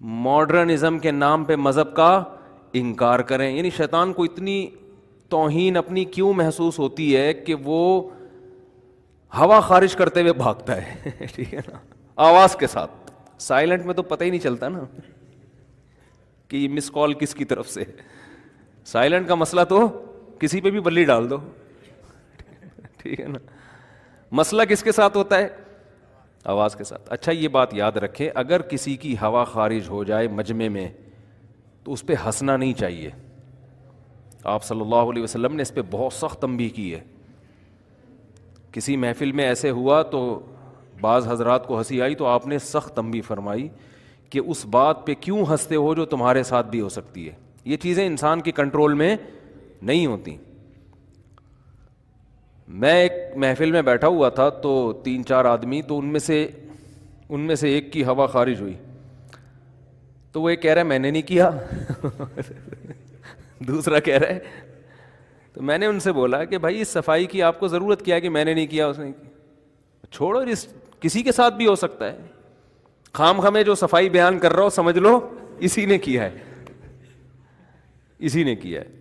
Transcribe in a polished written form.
Modernism کے نام پہ مذہب کا انکار کریں. یعنی شیطان کو اتنی توہین اپنی کیوں محسوس ہوتی ہے کہ وہ ہوا خارج کرتے ہوئے بھاگتا ہے, ٹھیک ہے نا, آواز کے ساتھ. سائلنٹ میں تو پتہ ہی نہیں چلتا نا کہ یہ مس کال کس کی طرف سے ہے. سائلنٹ کا مسئلہ تو کسی پہ بھی بلی ڈال دو, ٹھیک ہے نا. مسئلہ کس کے ساتھ ہوتا ہے؟ آواز کے ساتھ. اچھا یہ بات یاد رکھیں, اگر کسی کی ہوا خارج ہو جائے مجمع میں تو اس پہ ہنسنا نہیں چاہیے. آپ صلی اللہ علیہ وسلم نے اس پہ بہت سخت تنبیہ کی ہے. کسی محفل میں ایسے ہوا تو بعض حضرات کو ہنسی آئی تو آپ نے سخت تنبیہ فرمائی کہ اس بات پہ کیوں ہنستے ہو جو تمہارے ساتھ بھی ہو سکتی ہے. یہ چیزیں انسان کی کنٹرول میں نہیں ہوتی. میں ایک محفل میں بیٹھا ہوا تھا تو 3-4 آدمی, تو ان میں سے ایک کی ہوا خارج ہوئی تو وہ ایک کہہ رہا ہے میں نے نہیں کیا, دوسرا کہہ رہا ہے. تو میں نے ان سے بولا کہ بھائی اس صفائی کی آپ کو ضرورت کیا ہے کہ میں نے نہیں کیا, اس نے چھوڑو, کسی کے ساتھ بھی ہو سکتا ہے. خام خامے جو صفائی بیان کر رہا ہو سمجھ لو اسی نے کیا ہے, اسی نے کیا ہے.